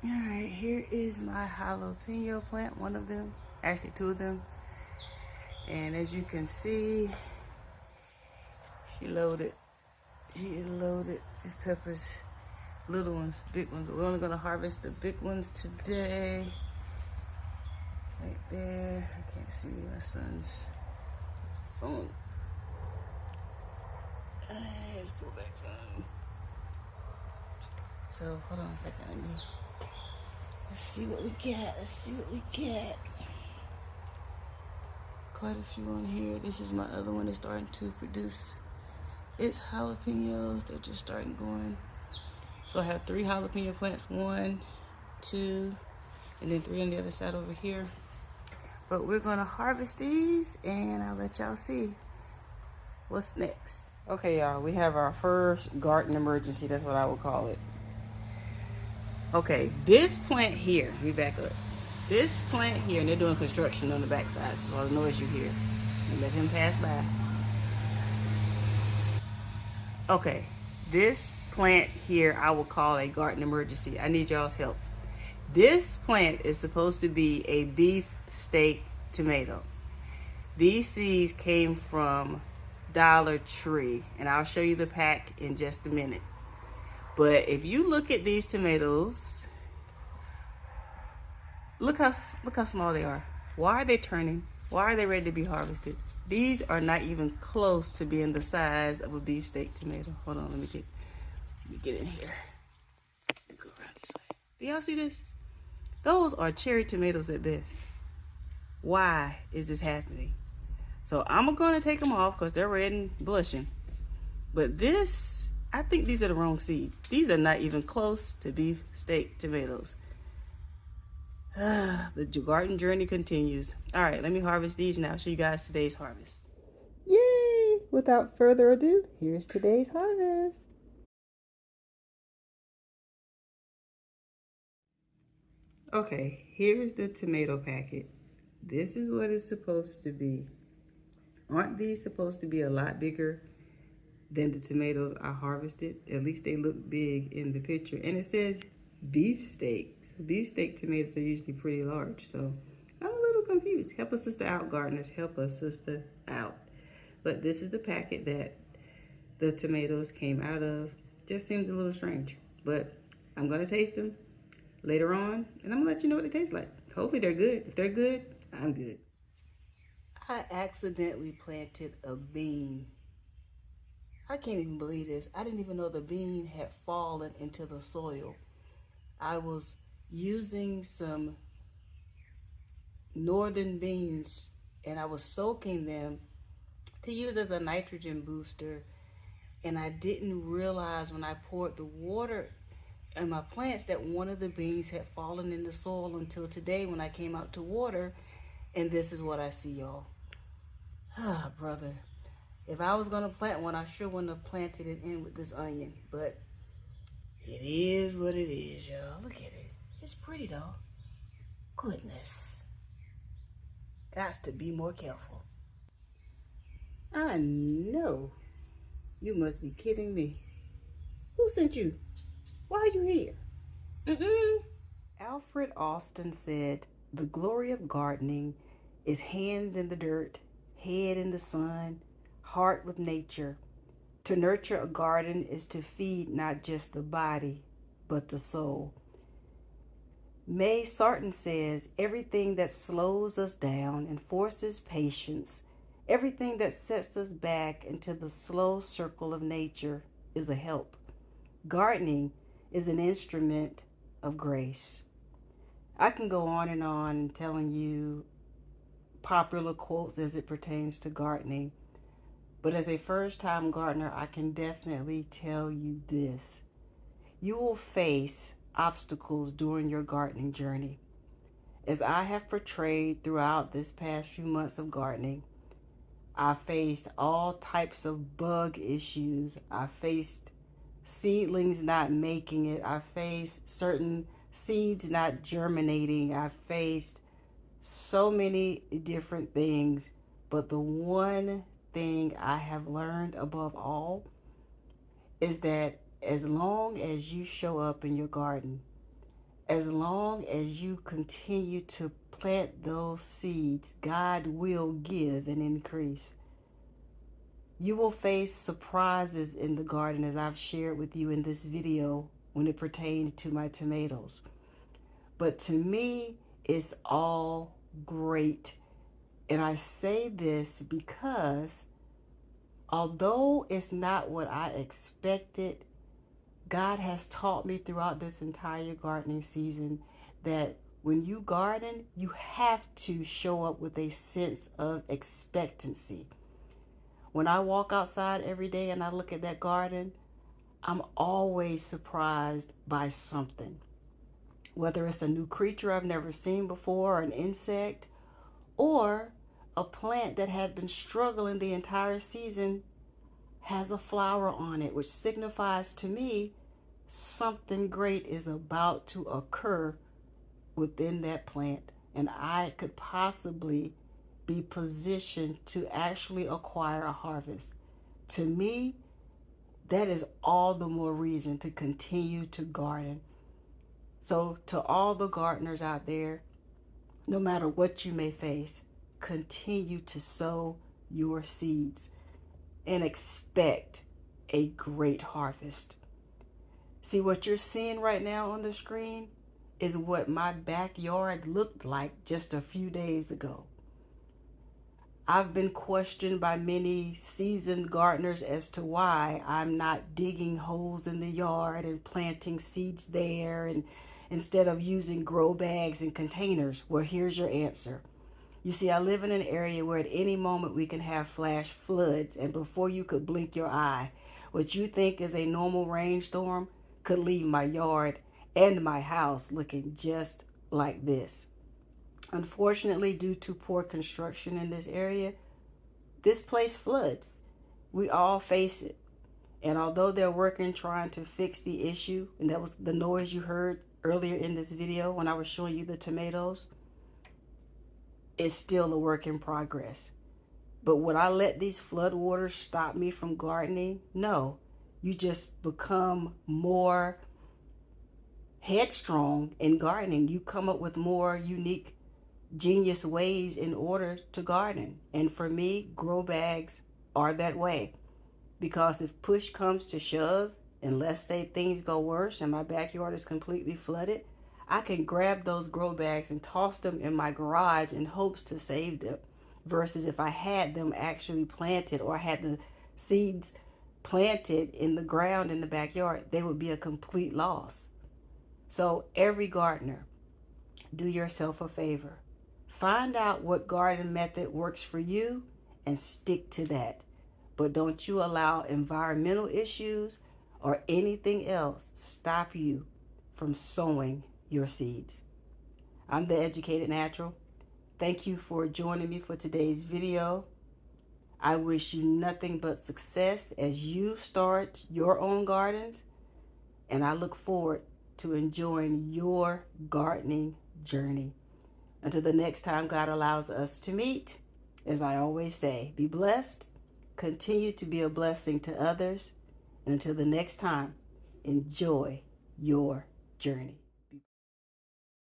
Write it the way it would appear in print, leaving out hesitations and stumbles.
Alright, here is my jalapeno plant, one of them, actually two of them. And as you can see, she loaded. She is loaded. These peppers, little ones, big ones. But we're only gonna harvest the big ones today. Right there. I can't see my son's phone. Let's pull back some. So hold on a second. Let's see what we get. Let's see what we get. Quite a few on here. This is my other one that's starting to produce its jalapenos. They're just starting going. So I have 3 jalapeno plants. 1, 2, and then 3 on the other side over here. But we're gonna harvest these and I'll let y'all see what's next. Okay, y'all, we have our first garden emergency. That's what I would call it. Okay, this plant here, let me back up. This plant here, and they're doing construction on the backside, so all the noise you hear. And let him pass by. Okay, this plant here I will call a garden emergency. I need y'all's help. This plant is supposed to be a beef steak tomato. These seeds came from Dollar Tree, and I'll show you the pack in just a minute. But if you look at these tomatoes, look how small they are. Why are they turning? Why are they ready to be harvested? These are not even close to being the size of a beefsteak tomato. Hold on, let me get in here. Go around this way. Do y'all see this? Those are cherry tomatoes at best. Why is this happening? So I'm gonna take them off because they're red and blushing. But this, I think these are the wrong seeds. These are not even close to beefsteak tomatoes. The garden journey continues. All right, let me harvest these now. Show you guys today's harvest. Yay! Without further ado, here's today's harvest. Okay, here's the tomato packet. This is what it's supposed to be. Aren't these supposed to be a lot bigger than the tomatoes I harvested? At least they look big in the picture. And it says beefsteak. So beefsteak tomatoes are usually pretty large. So I'm a little confused. Help a sister out, gardeners. Help a sister out. But this is the packet that the tomatoes came out of. Just seems a little strange. But I'm going to taste them later on. And I'm going to let you know what they taste like. Hopefully they're good. If they're good, I'm good. I accidentally planted a bean. I can't even believe this. I didn't even know the bean had fallen into the soil. I was using some northern beans and I was soaking them to use as a nitrogen booster. And I didn't realize when I poured the water in my plants that one of the beans had fallen in the soil until today when I came out to water. And this is what I see, y'all. Ah, brother. If I was gonna plant one, I sure wouldn't have planted it in with this onion. But it is what it is, y'all. Look at it. It's pretty though. Goodness. Got to be more careful. I know. You must be kidding me. Who sent you? Why are you here? Alfred Austin said, "The glory of gardening is hands in the dirt, head in the sun, heart with nature. To nurture a garden is to feed not just the body, but the soul." May Sarton says, "Everything that slows us down and forces patience, everything that sets us back into the slow circle of nature is a help. Gardening is an instrument of grace." I can go on telling you popular quotes as it pertains to gardening, but as a first-time gardener, I can definitely tell you this. You will face obstacles during your gardening journey. As I have portrayed throughout this past few months of gardening, I faced all types of bug issues. I faced seedlings not making it. I faced certain seeds not germinating. I faced so many different things. But the one thing I have learned above all is that as long as you show up in your garden, As long as you continue to plant those seeds, God will give and increase. You will face surprises in the garden, as I've shared with you in this video when it pertains to my tomatoes. But to me, it's all great. And I say this because although it's not what I expected, God has taught me throughout this entire gardening season that when you garden, you have to show up with a sense of expectancy. When I walk outside every day and I look at that garden, I'm always surprised by something. Whether it's a new creature I've never seen before, or an insect, or a plant that had been struggling the entire season has a flower on it, which signifies to me something great is about to occur within that plant, and I could possibly be positioned to actually acquire a harvest. To me, that is all the more reason to continue to garden. So, to all the gardeners out there, no matter what you may face, continue to sow your seeds and expect a great harvest. See, what you're seeing right now on the screen is what my backyard looked like just a few days ago. I've been questioned by many seasoned gardeners as to why I'm not digging holes in the yard and planting seeds there, and instead of using grow bags and containers. Well, here's your answer. You see, I live in an area where at any moment we can have flash floods, and before you could blink your eye, what you think is a normal rainstorm could leave my yard and my house looking just like this. Unfortunately, due to poor construction in this area, this place floods. We all face it. And although they're working trying to fix the issue, and that was the noise you heard earlier in this video when I was showing you the tomatoes, it's still a work in progress. But would I let these flood waters stop me from gardening? No. You just become more headstrong in gardening. You come up with more unique, genius ways in order to garden. And for me, grow bags are that way. Because if push comes to shove, and let's say things go worse and my backyard is completely flooded, I can grab those grow bags and toss them in my garage in hopes to save them. Versus if I had them actually planted, or I had the seeds planted in the ground in the backyard, they would be a complete loss. So every gardener, do yourself a favor. Find out what garden method works for you and stick to that. But don't you allow environmental issues or anything else stop you from sowing your seeds. I'm the Educated Natural. Thank you for joining me for today's video. I wish you nothing but success as you start your own gardens, and I look forward to enjoying your gardening journey. Until the next time God allows us to meet, as I always say, be blessed, continue to be a blessing to others, and until the next time, enjoy your journey.